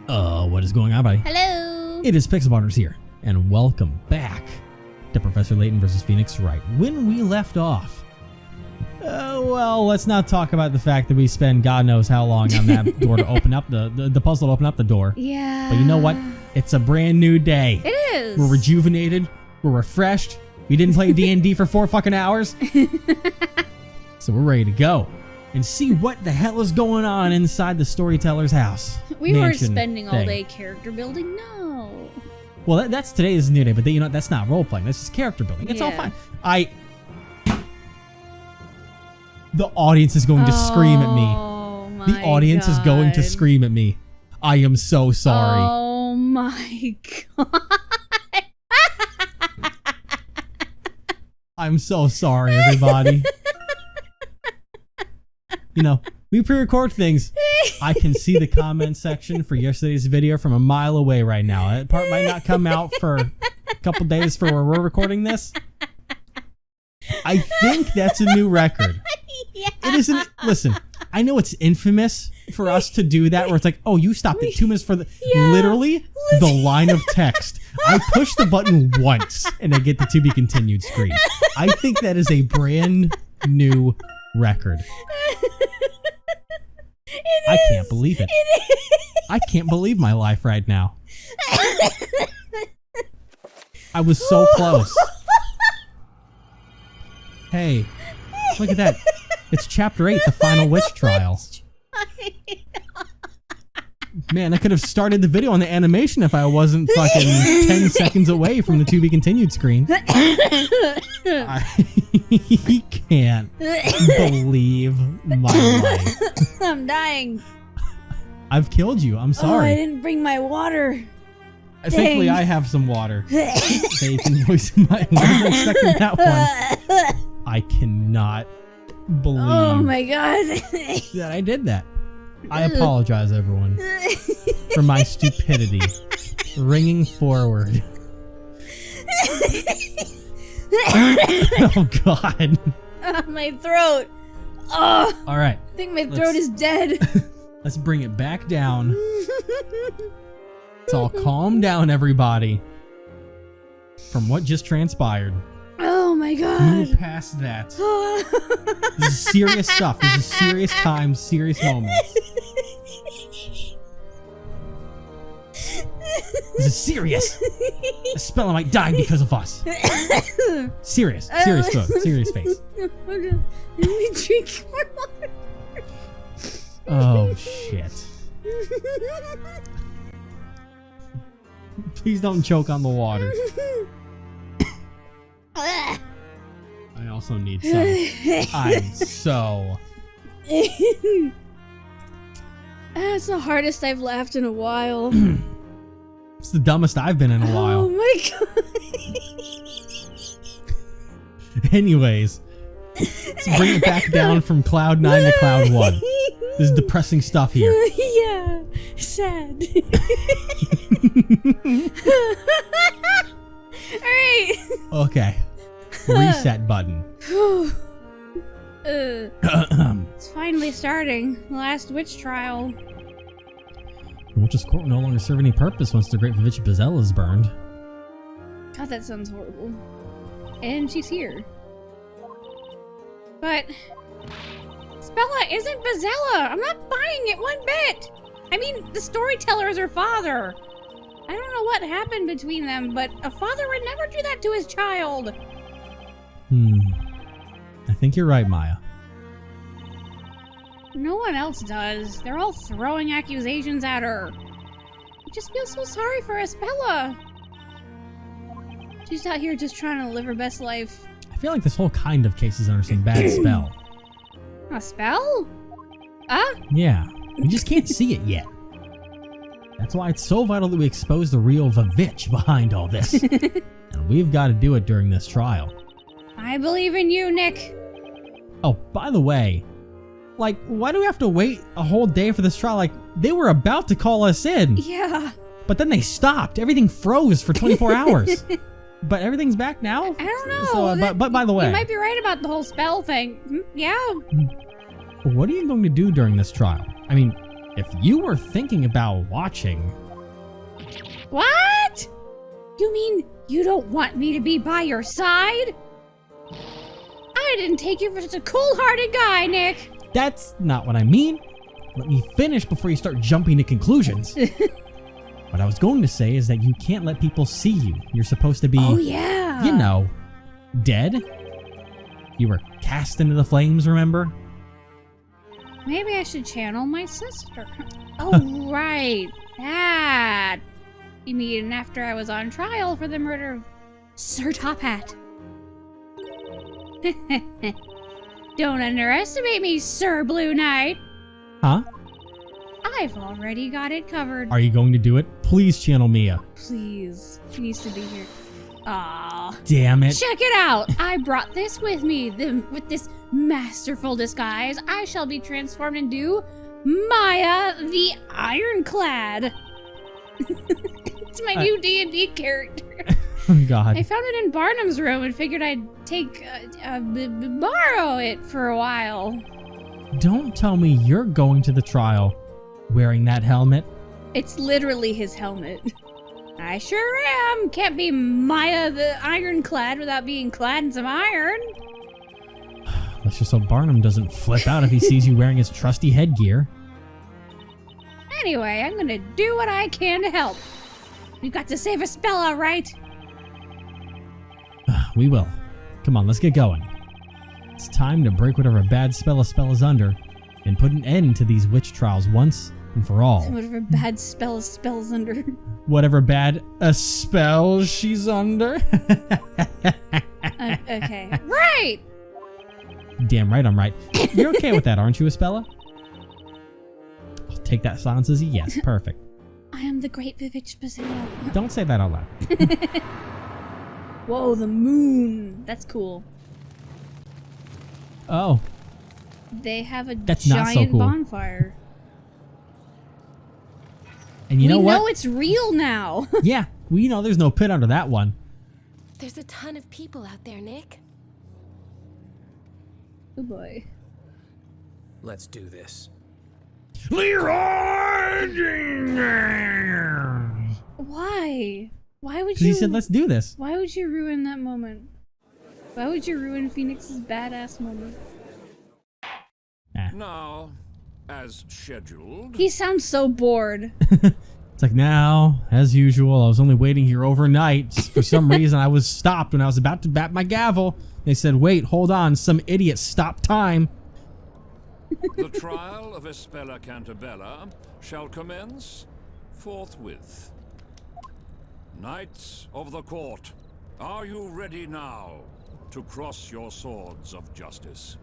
What is going on, buddy? Hello! It is Pixelbonners here, and welcome back to Professor Layton versus Phoenix Wright. When we left off, well, let's not talk about the fact that we spend God knows how long on that door to open up the puzzle to open up the door. Yeah. But you know what? It's a brand new day. It is. We're rejuvenated. We're refreshed. We didn't play D&D for 4 fucking hours. So we're ready to go and see what the hell is going on inside the storyteller's house. We weren't mansion spending all thing. day character building, no. Well, that's today's new day, but you know that's not role playing. That's just character building. It's all Yeah. fine. The audience is going to scream at me. Oh my The audience is going to God. scream at me. I am so sorry. Oh my God. I'm so sorry, everybody. You know, we pre-record things. I can see the comment section for yesterday's video from a mile away right now. That part might not come out for a couple days for where we're recording this. I think that's a new record. Yeah. It isn't. Listen, I know it's infamous for us to do that where it's like, oh, you stopped at 2 minutes for the... Yeah. Literally, the line of text. I push the button once and I get the to be continued screen. I think that is a brand new record. I can't believe it. I can't believe my life right now. I was so close. Hey, look at that. It's chapter 8, the final witch trial. Man, I could have started the video on the animation if I wasn't fucking 10 seconds away from the to be continued screen. I can't believe my life. I'm dying. I've killed you. I'm Oh, I sorry. didn't bring my water. Thankfully, dang. I have some water. Bacon voice in my. I wasn't expecting that one. I cannot believe Oh my God. that I did that. I apologize, everyone, for my stupidity. Ringing forward. Oh, God. My throat. Oh, All right. I think my throat is dead. Let's bring it back down. Let's all calm down, everybody. From what just transpired. Oh my God. Move past that. This is serious stuff. This is serious times, serious moments. This is serious. Espella might die because of us. Serious. Serious throat. Serious face. Let me drink more water. Oh, shit. Please don't choke on the water. I also need some. I'm so... That's the hardest I've laughed in a while. It's the dumbest I've been in a while. Oh my God. Anyways, let's bring it back down from Cloud 9 to Cloud 1. This is depressing stuff here. Yeah, sad. Alright. Okay. Reset button. It's finally starting. The last witch trial. The witch's court will no longer serve any purpose once the great witch Espella is burned. God, that sounds horrible. And she's here. But Espella isn't Bazella. I'm not buying it one bit. I mean, the storyteller is her father. I don't know what happened between them, but a father would never do that to his child. I think you're right, Maya. No one else does. They're all throwing accusations at her. I just feel so sorry for Espella. She's out here just trying to live her best life. I feel like this whole kind of case is under some bad spell. A spell? Ah? Yeah, we just can't see it yet. That's why it's so vital that we expose the real Vavitch behind all this. And we've got to do it during this trial. I believe in you, Nick. Oh, by the way, like, why do we have to wait a whole day for this trial? Like, they were about to call us in. Yeah. But then they stopped. Everything froze for 24 hours. But everything's back now? I don't know. So, but by the way... You might be right about the whole spell thing. Yeah. What are you going to do during this trial? I mean, If you were thinking about watching... What? You mean you don't want me to be by your side? I didn't take you for such a cool-hearted guy, Nick. That's not what I mean. Let me finish before you start jumping to conclusions. What I was going to say is that you can't let people see you. You're supposed to be, oh, yeah. you know, dead. You were cast into the flames, remember? Maybe I should channel my sister. Oh, right. That. You mean after I was on trial for the murder of Sir Top Hat? Don't underestimate me, Sir Blue Knight. Huh? I've already got it covered. Are you going to do it? Please channel Mia. Please. She needs to be here. Aw. Damn it. Check it out. I brought this with me. With this masterful disguise, I shall be transformed into Maya the Ironclad. It's my new D&D character. Oh, God. I found it in Barnum's room and figured I'd borrow it for a while. Don't tell me you're going to the trial wearing that helmet. It's literally his helmet. I sure am. Can't be Maya the Ironclad without being clad in some iron. Let's just hope Barnum doesn't flip out if he sees you wearing his trusty headgear. Anyway, I'm gonna do what I can to help. We've got to save Espella, right? We will. Come on, let's get going. It's time to break whatever bad spell Espella's under and put an end to these witch trials once and for all. Whatever bad spell's under. Whatever bad a spell she's under. Okay. Right! Damn right I'm right. You're okay with that, aren't you, Espella? I'll take that silence as a yes. Perfect. I am the great Vivitch Basilio. Don't say that out loud. Whoa, the moon. That's cool. Oh. They have a That's not so giant cool. bonfire. And you know what? We know it's real now. Yeah, we know there's no pit under that one. There's a ton of people out there, Nick. Oh boy. Let's do this. Leroy! Why? Why would Because you? he said, let's do this. Why would you ruin that moment? Why would you ruin Phoenix's badass moment? Now, as scheduled. He sounds so bored. It's like, now, as usual, I was only waiting here overnight. For some reason, I was stopped when I was about to bat my gavel. They said, wait, hold on, some idiot stopped time. The trial of Espella Cantabella shall commence forthwith. Knights of the court, are you ready now to cross your swords of justice?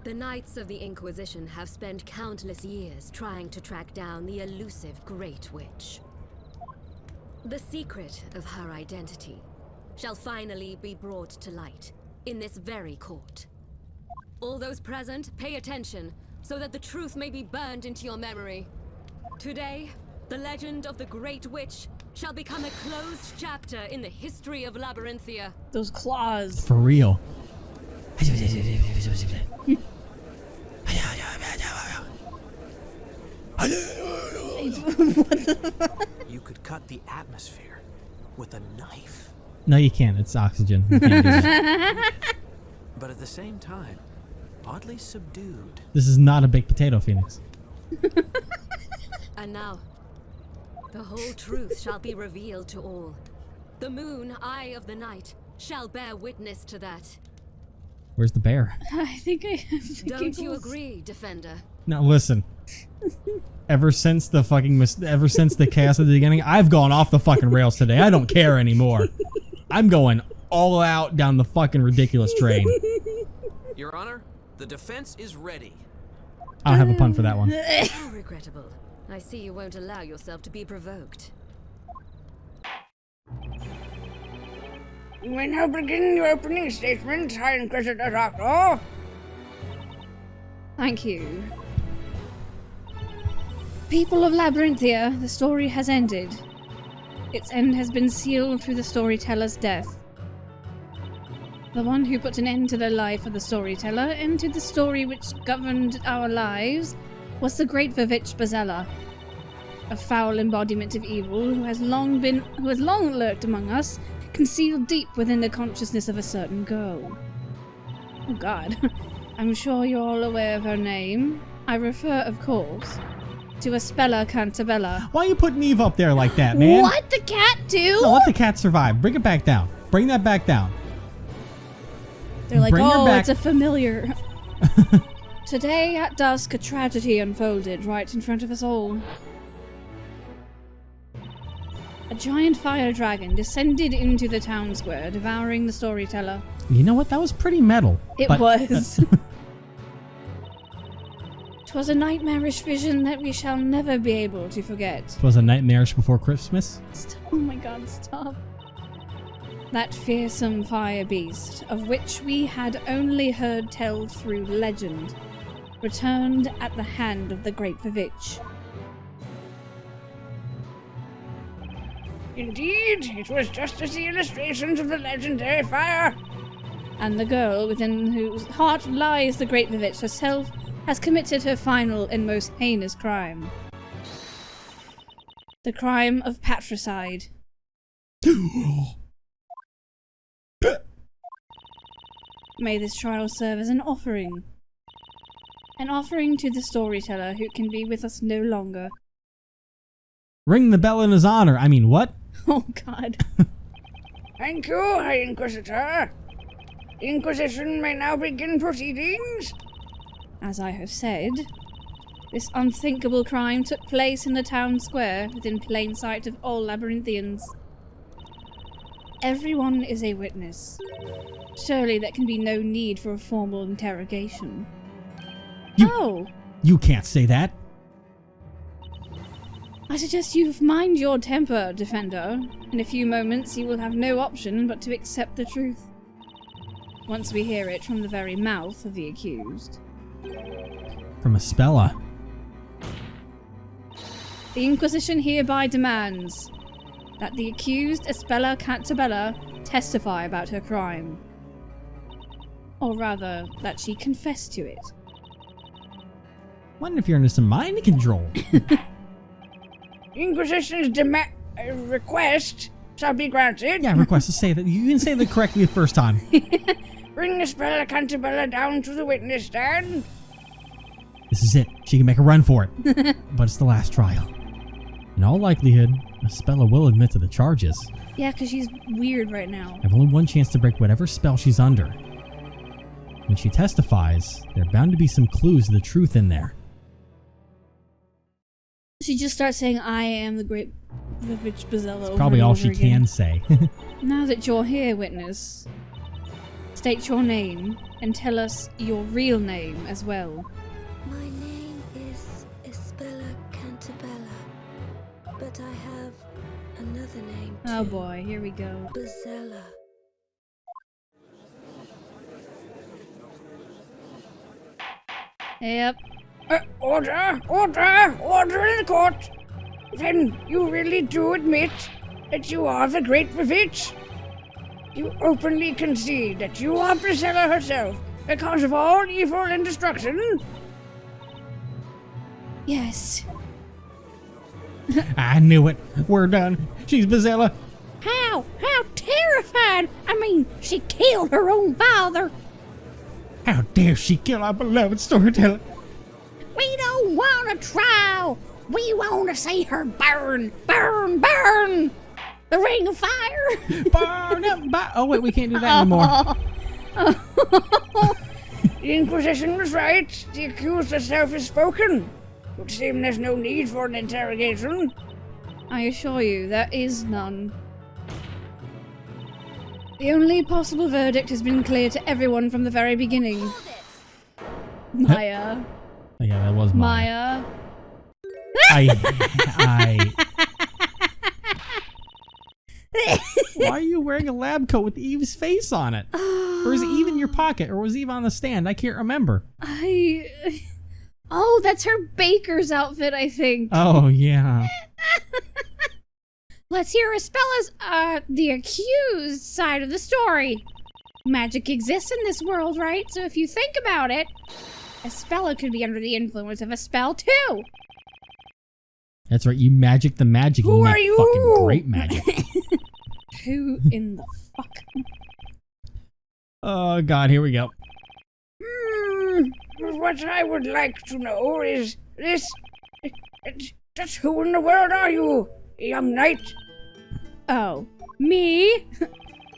The Knights of the Inquisition have spent countless years trying to track down the elusive Great Witch. The secret of her identity shall finally be brought to light in this very court. All those present, pay attention so that the truth may be burned into your memory. Today, the legend of the Great Witch shall become a closed chapter in the history of Labyrinthia. Those claws. For real. You could cut the atmosphere with a knife. No, you can't. It's oxygen. You can't do that. But at the same time, oddly subdued. This is not a baked potato, Phoenix. And now, the whole truth shall be revealed to all. The moon, eye of the night, shall bear witness to that. Where's the bear? I think I have the Don't you giggles. agree, Defender? Now listen. Ever since the chaos at the beginning, I've gone off the fucking rails today. I don't care anymore. I'm going all out down the fucking ridiculous train. Your Honor, the defense is ready. I don't have a pun for that one. How regrettable. I see you won't allow yourself to be provoked. You may now begin your opening statement, High Inquisitor Doctor. Thank you. People of Labyrinthia, the story has ended. Its end has been sealed through the storyteller's death. The one who put an end to the life of the storyteller and to the story which governed our lives was the great Vivitch Espella, a foul embodiment of evil who has long lurked among us, concealed deep within the consciousness of a certain girl. Oh God, I'm sure you're all aware of her name. I refer, of course, to Espella Cantabella. Why are you putting Eve up there like that, man? What the cat do? No, let the cat survive. Bring it back down. Bring that back down. They're like, Bring her oh, back. it's a familiar. Today at dusk, a tragedy unfolded right in front of us all. A giant fire dragon descended into the town square, devouring the storyteller. You know what? That was pretty metal. It was. 'Twas a nightmarish vision that we shall never be able to forget. It was a nightmarish before Christmas. Oh my God, stop. That fearsome fire beast, of which we had only heard tell through legend, returned at the hand of the great Vivitch. Indeed, it was just as the illustrations of the legendary fire. And the girl within whose heart lies the great Vivitch herself has committed her final and most heinous crime. The crime of patricide. May this trial serve as an offering. An offering to the storyteller who can be with us no longer. Ring the bell in his honor. I mean, what? Oh God. Thank you, High Inquisitor. The Inquisition may now begin proceedings. As I have said, this unthinkable crime took place in the town square within plain sight of all Labyrinthians. Everyone is a witness. Surely there can be no need for a formal interrogation. You can't say that. I suggest you mind your temper, Defender. In a few moments you will have no option but to accept the truth. Once we hear it from the very mouth of the accused. From Espella. The Inquisition hereby demands that the accused Espella Cantabella testify about her crime. Or rather, that she confess to it. Wonder if you're under some mind control. Inquisition's request shall be granted. Yeah, request to say that. You didn't say that correctly the first time. Bring Espella Cantabella down to the witness stand. This is it. She can make a run for it. But it's the last trial. In all likelihood, Espella will admit to the charges. Yeah, because she's weird right now. I have only one chance to break whatever spell she's under. When she testifies, there are bound to be some clues to the truth in there. She just starts saying, I am the great Vivitch Espella. It's probably all she can say. Now that you're here, witness, state your name and tell us your real name as well. My name is Espella Cantabella, but I have another name too. Oh boy, here we go. Espella. Yep. Order! Order! Order in the court! Then you really do admit that you are the great Vivitch? You openly concede that you are Espella herself, the cause of all evil and destruction? Yes. I knew it. We're done. She's Espella. How? How terrified! I mean, she killed her own father! How dare she kill our beloved storyteller? We don't want a trial! We want to see her burn! Burn! Burn! The ring of fire! Burn up! Oh wait, we can't do that anymore. The Inquisition was right. The accused herself has spoken. It would seem there's no need for an interrogation. I assure you, there is none. The only possible verdict has been clear to everyone from the very beginning. Maya. Oh, yeah, that was Maya. Maya. Why are you wearing a lab coat with Eve's face on it? Or is Eve in your pocket? Or was Eve on the stand? I can't remember. Oh, that's her baker's outfit, I think. Oh, yeah. Let's hear Espella's, the accused side of the story. Magic exists in this world, right? So if you think about it, Espella could be under the influence of a spell too. That's right, you magic the magic. Who you are make you? fucking great magic. Who in the fuck? Oh god, here we go. What I would like to know is this. Just who in the world are you, young knight? Oh, me?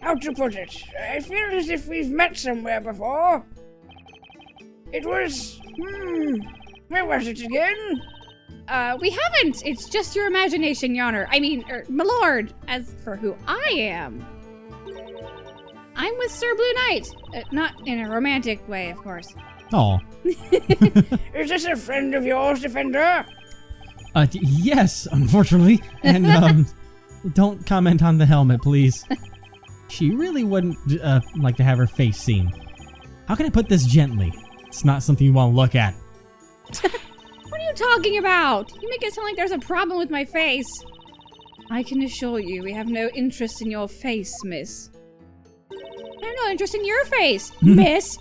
How to put it? I feel as if we've met somewhere before. It was. Where was it again? We haven't. It's just your imagination, Your Honor. I mean, my lord. As for who I am, I'm with Sir Blue Knight. Not in a romantic way, of course. Oh. Is this a friend of yours, Defender? Yes, unfortunately. And, don't comment on the helmet, please. She really wouldn't, like to have her face seen. How can I put this gently? It's not something you want to look at. What are you talking about? You make it sound like there's a problem with my face. I can assure you we have no interest in your face, miss. I have no interest in your face, miss.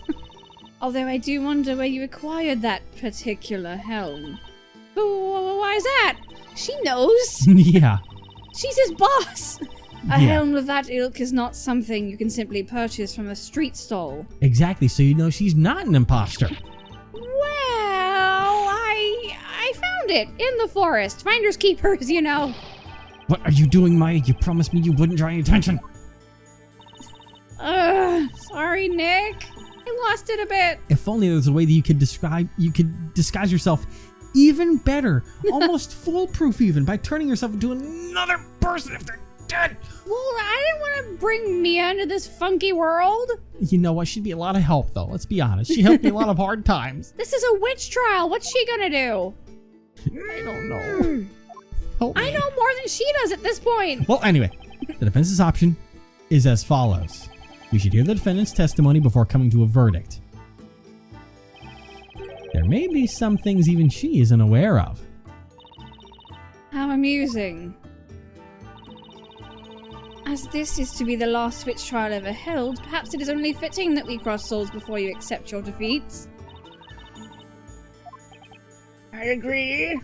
Although I do wonder where you acquired that particular helm. Why is that? She knows. Yeah. She's his boss. A Yeah. helm of that ilk is not something you can simply purchase from a street stall. Exactly, so you know she's not an imposter. Well, I found it in the forest. Finders keepers, you know. What are you doing, Maya? You promised me you wouldn't draw any attention. Sorry, Nick. I lost it a bit. If only there was a way that you could disguise yourself even better, almost foolproof even, by turning yourself into another person if they're dead. Well, I didn't want to bring Mia into this funky world. You know what? She'd be a lot of help, though. Let's be honest. She helped me a lot of hard times. This is a witch trial. What's she gonna do? I don't know. Help me. I know more than she does at this point. Well, anyway, the defense's option is as follows. We should hear the defendant's testimony before coming to a verdict. There may be some things even she isn't aware of. How amusing. As this is to be the last witch trial ever held, perhaps it is only fitting that we cross swords before you accept your defeats. I agree.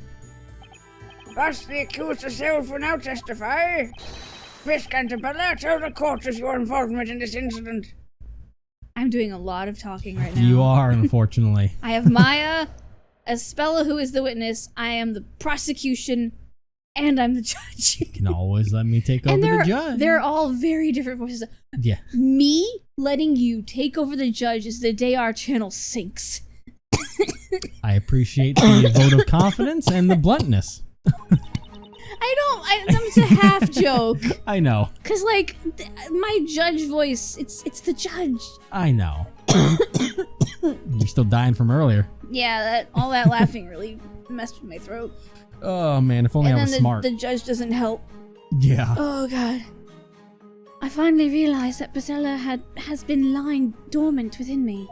Thus, the accused herself will now testify. Miss Cantabella, tell the court of your involvement in this incident. I'm doing a lot of talking right now. You are, unfortunately. I have Maya, Espella, who is the witness. I am the prosecution, and I'm the judge. You can always let me take over And the judge. they're all very different voices. Yeah. Me letting you take over the judge is the day our channel sinks. I appreciate the vote of confidence and the bluntness. It's a half joke. I know. Cause like, my judge voice, it's the judge. I know. You're still dying from earlier. Yeah, all that laughing really messed with my throat. Oh man, if only I was smart. The judge doesn't help. Yeah. Oh god. I finally realized that Espella has been lying dormant within me.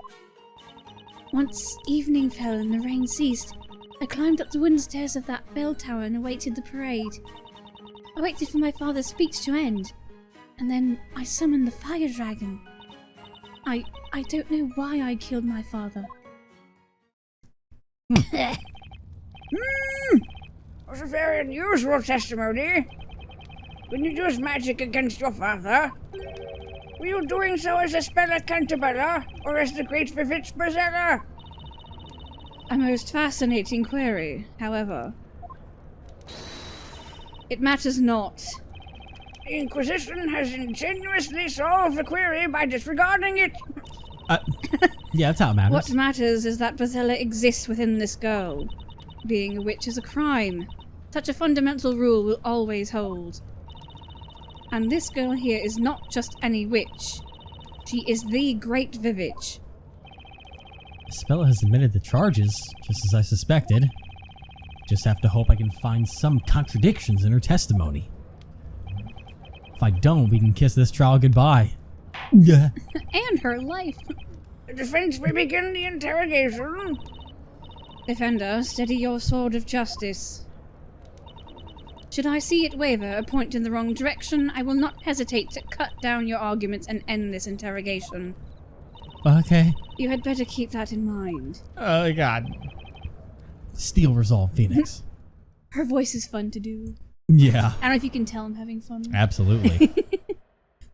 Once evening fell and the rain ceased, I climbed up the wooden stairs of that bell tower and awaited the parade. I waited for my father's speech to end, and then I summoned the fire dragon. I don't know why I killed my father. That was a very unusual testimony. When you used magic against your father, were you doing so as Espella Cantabella or as the great Vivitch Brazella? A most fascinating query, however. It matters not. The Inquisition has ingenuously solved the query by disregarding it. Yeah, that's how it matters. What matters is that Brazella exists within this girl. Being a witch is a crime. Such a fundamental rule will always hold. And this girl here is not just any witch. She is the Great Vivitch. Espella has admitted the charges, just as I suspected. Just have to hope I can find some contradictions in her testimony. If I don't, we can kiss this trial goodbye. Yeah. And her life. The defense may begin the interrogation. Defender, steady your sword of justice. Should I see it waver or point in the wrong direction, I will not hesitate to cut down your arguments and end this interrogation. Okay. You had better keep that in mind. Oh, God. Steel resolve, Phoenix. Her voice is fun to do. Yeah. I don't know if you can tell I'm having fun. Absolutely.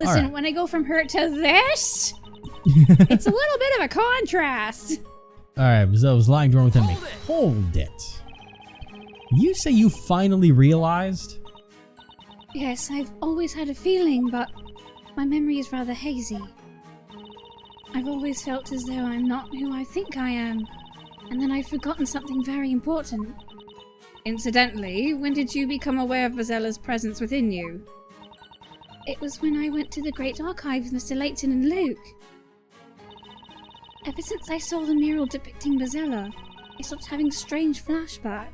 Listen, right. when I go from her to this, it's a little bit of a contrast. Alright, Bazella's lying dormant within me. Hold it. You say you finally realized? Yes, I've always had a feeling, but my memory is rather hazy. I've always felt as though I'm not who I think I am, and then I've forgotten something very important. Incidentally, when did you become aware of Bazella's presence within you? It was when I went to the Great Archive with Mr. Layton and Luke. Ever since I saw the mural depicting Bazella, I stopped having strange flashbacks.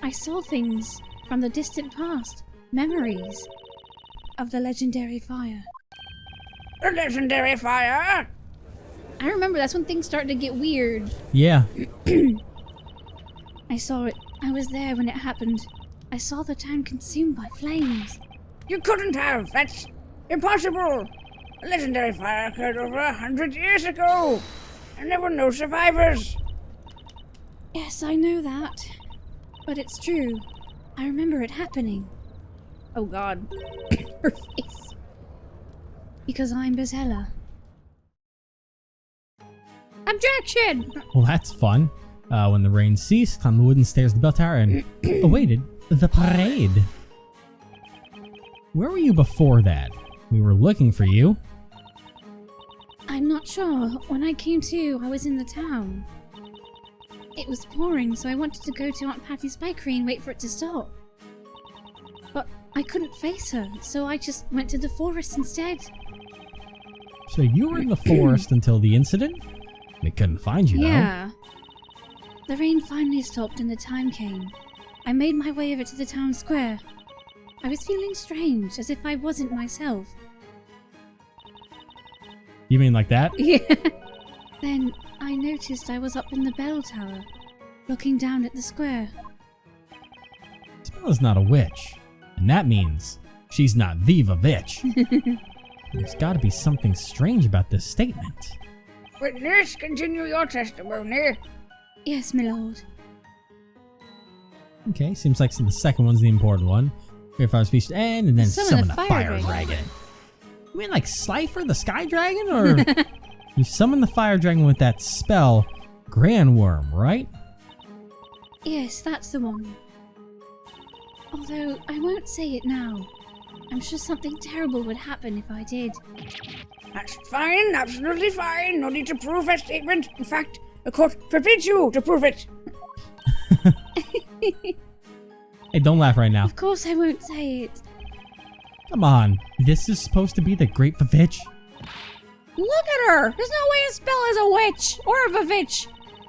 I saw things from the distant past, memories of the legendary fire. The legendary fire? I remember that's when things started to get weird. Yeah. I saw it. I was there when it happened. I saw the town consumed by flames. You couldn't have. That's impossible. The legendary fire occurred over 100 years ago, and there were no survivors. Yes, I know that. But it's true. I remember it happening. Oh god. Her face. Because I'm Bazella. Objection! Well, that's fun. When the rain ceased, climbed the wooden stairs of the bell tower and awaited the parade. Where were you before that? We were looking for you. I'm not sure. When I came to, I was in the town. It was pouring, so I wanted to go to Aunt Patty's bakery and wait for it to stop. But I couldn't face her, so I just went to the forest instead. So you were in the forest until the incident? They couldn't find you, Yeah. The rain finally stopped and the time came. I made my way over to the town square. I was feeling strange, as if I wasn't myself. You mean like that? Yeah. Then I noticed I was up in the bell tower, looking down at the square. Espella's not a witch. And that means she's not Viva Vitch. There's gotta be something strange about this statement. Witness, continue your testimony. Yes, my lord. Okay, seems like the second one's the important one. Great fire speech to end, and then summon the fire dragon. You mean like Slifer the Sky Dragon? Or you summon the fire dragon with that spell, Grand Worm, right? Yes, that's the one. Although, I won't say it now. I'm sure something terrible would happen if I did. That's fine, absolutely fine. No need to prove that statement. In fact, the court forbids you to prove it. Hey, don't laugh right now. Of course I won't say it. Come on, this is supposed to be the Great Vavitch? Look at her! There's no way Espella is a witch! Or a Vavitch!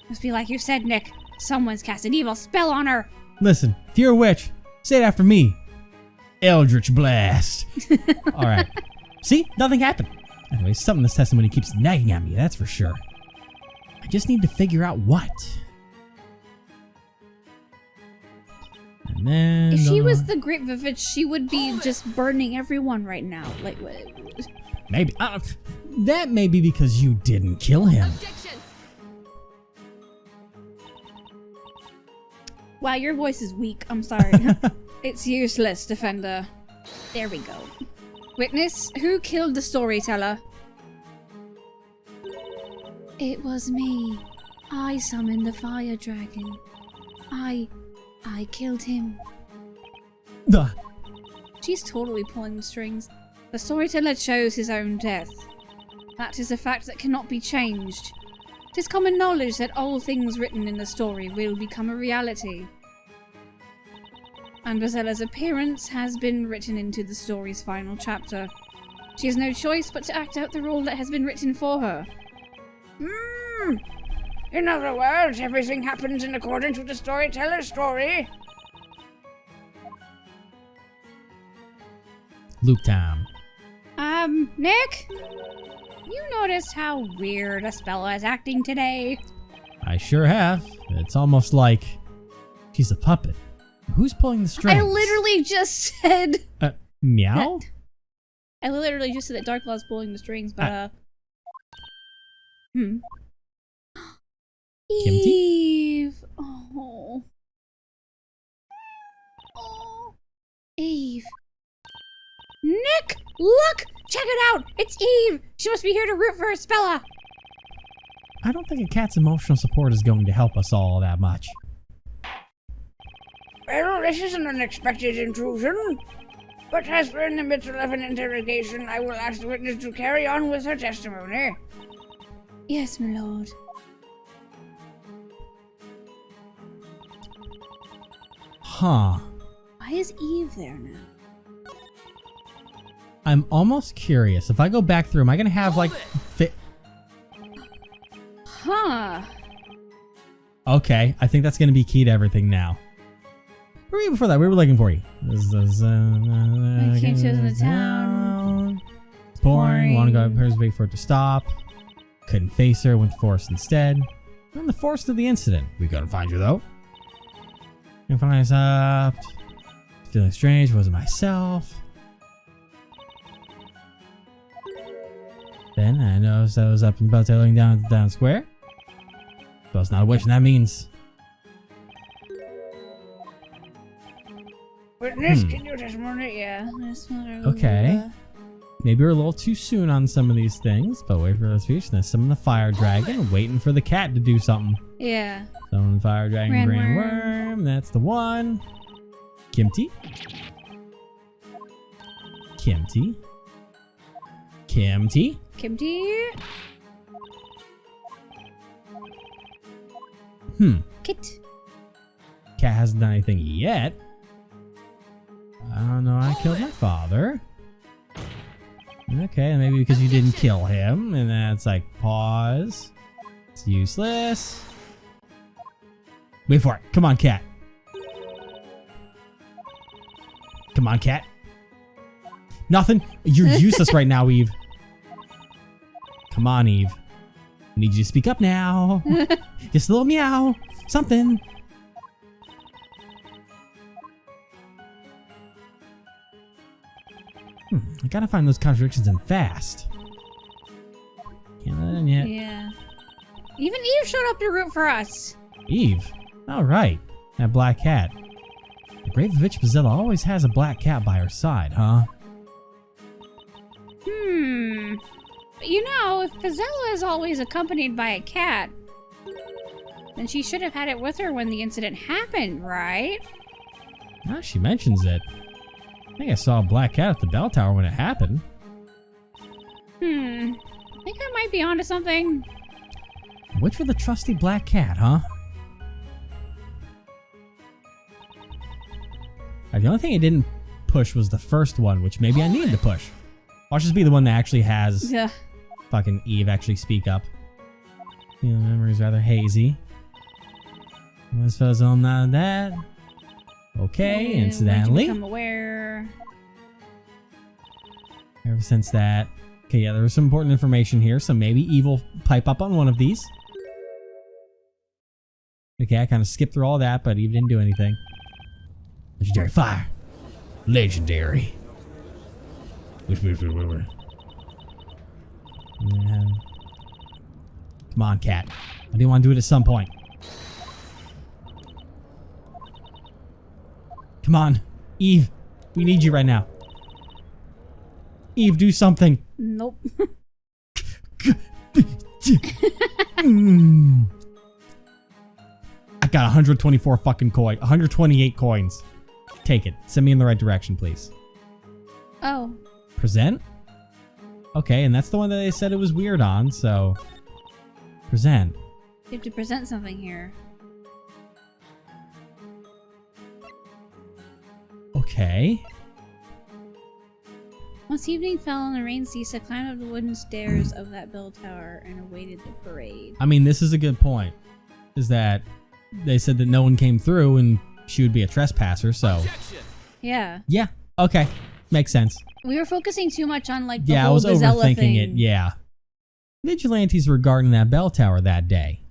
Must be like you said, Nick. Someone's cast an evil spell on her. Listen, if you're a witch, say it after me. Eldritch Blast. Alright. See? Nothing happened. Anyway, something in this testimony keeps nagging at me, that's for sure. I just need to figure out what. And then... If she was the Great Vavitch, she would be just burning everyone right now. Like, what? Maybe. That may be because you didn't kill him. Objection! Wow, your voice is weak. I'm sorry. It's useless, Defender. There we go. Witness, who killed the storyteller? It was me. I summoned the fire dragon. I killed him. Duh. She's totally pulling the strings. The storyteller chose his own death. That is a fact that cannot be changed. It is common knowledge that all things written in the story will become a reality. And Bazella's appearance has been written into the story's final chapter. She has no choice but to act out the role that has been written for her. In other words, everything happens in accordance with the storyteller's story. Loop time. Nick? You noticed how weird Espella is acting today? I sure have. It's almost like she's a puppet. Who's pulling the strings? I literally just said... Meow? I literally just said that Darklaw's pulling the strings, but, Kimty? Eve. Oh. Oh. Eve. Nick! Look! Check it out! It's Eve! She must be here to root for Espella! I don't think a cat's emotional support is going to help us all that much. Well, this is an unexpected intrusion. But as we're in the middle of an interrogation, I will ask the witness to carry on with her testimony. Yes, my lord. Huh. Why is Eve there now? I'm almost curious. If I go back through, am I going to have, like... Huh. Okay, I think that's going to be key to everything now. Where were you before that? We were looking for you. This is, I came to us in the town. It's pouring. Want to go up here, wait for it to stop. Couldn't face her. Went to forest instead. We're in the forest of the incident. We couldn't find you though. Couldn't find us up. Feeling strange. Wasn't myself. Then I noticed I was up and about tailing down the town square. Well, it's not a witch, and that means. Witness, can you testimony? Yeah. Okay. Maybe we're a little too soon on some of these things, but wait for the speech. There's some of the fire dragon waiting for the cat to do something. Yeah. Some fire dragon, grand Worm. worm. That's the one. Kimty. Kimty. Kimty. Kimty. Kit. Cat hasn't done anything yet. I don't know. I killed my father. Okay, maybe because you didn't kill him, and that's like pause. It's useless. Wait for it. Come on, cat. Come on, cat. Nothing. You're useless right now, Eve. Come on, Eve. I need you to speak up now. Just a little meow. Something. I gotta find those contradictions in fast. Can't let it in yet. Yeah. Even Eve showed up to root for us. Eve. All right. That black cat. The great witch Espella always has a black cat by her side, huh? But you know, if Espella is always accompanied by a cat, then she should have had it with her when the incident happened, right? Now she mentions it. I think I saw a black cat at the bell tower when it happened. I think I might be onto something. Which for the trusty black cat, huh? The only thing I didn't push was the first one, which maybe I needed to push. Watch this be the one that actually has fucking Eve actually speak up. The memory is rather hazy. This fellow's on that. Okay, incidentally. Become aware. Ever since that. Okay, yeah, there was some important information here, so maybe Eve will pipe up on one of these. Okay, I kind of skipped through all that, but Eve didn't do anything. Legendary fire. Legendary. Come on, cat. I do want to do it at some point. Come on, Eve. We need you right now. Eve, do something. Nope. I got 124 fucking coins. 128 coins. Take it. Send me in the right direction, please. Oh. Present? Okay, and that's the one that they said it was weird on, so... Present. You have to present something here. Okay. Once evening fell and the rain ceased, I climbed up the wooden stairs of that bell tower and awaited the parade. I mean, this is a good point. Is that they said that no one came through and she would be a trespasser, so... Yeah. Yeah, okay. Makes sense. We were focusing too much on, like, the Yeah, I whole was Espella overthinking thing. it, yeah. Vigilantes were guarding that bell tower that day.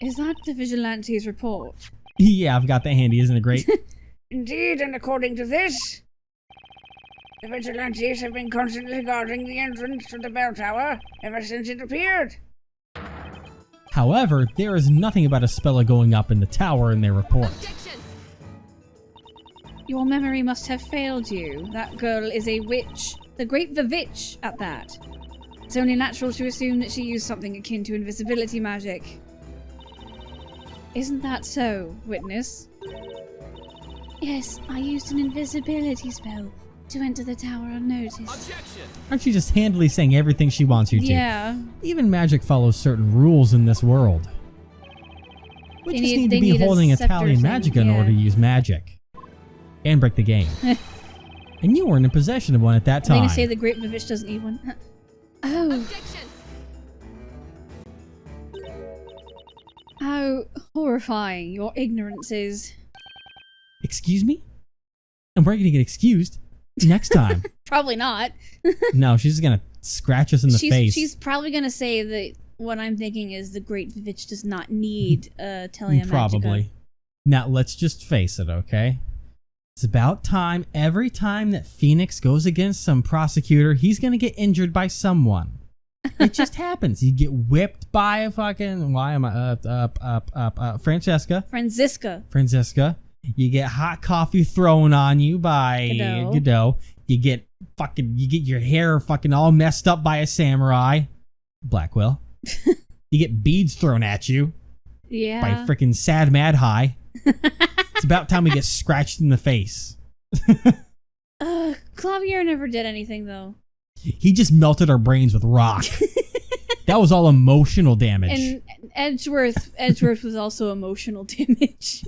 Is that the Vigilante's report? Yeah, I've got that handy. Isn't it great? Indeed, and according to this, the vigilantes have been constantly guarding the entrance to the bell tower ever since it appeared. However, there is nothing about Espella going up in the tower in their report. Objection! Your memory must have failed you. That girl is a witch. The Great Vivitch, at that. It's only natural to assume that she used something akin to invisibility magic. Isn't that so, witness? Yes, I used an invisibility spell to enter the tower unnoticed. Objection! Aren't you just handily saying everything she wants you to? Yeah. Even magic follows certain rules in this world. We They just need- need they to be need a holding scepter Italian thing, magic in yeah. order to use magic. And break the game. And you weren't in possession of one at that Are they time. gonna say the Great Vivitch doesn't need one? Oh, Objection! how horrifying your ignorance is. Excuse me? And we're gonna get excused next time. Probably not. No, she's just gonna scratch us in the face. She's probably gonna say that what I'm thinking is the Great Vivitch does not need Teleamagica. Probably. Now, let's just face it, okay? It's about time. Every time that Phoenix goes against some prosecutor, he's gonna get injured by someone. It just happens. You get whipped by a fucking... Why am I... Francesca. Franziska. You get hot coffee thrown on you by Godot. You get your hair fucking all messed up by a samurai. Blackwell. You get beads thrown at you Yeah. by freaking Sad Mad High. It's about time we get scratched in the face. Clavier never did anything though. He just melted our brains with rock. That was all emotional damage. And Edgeworth was also emotional damage.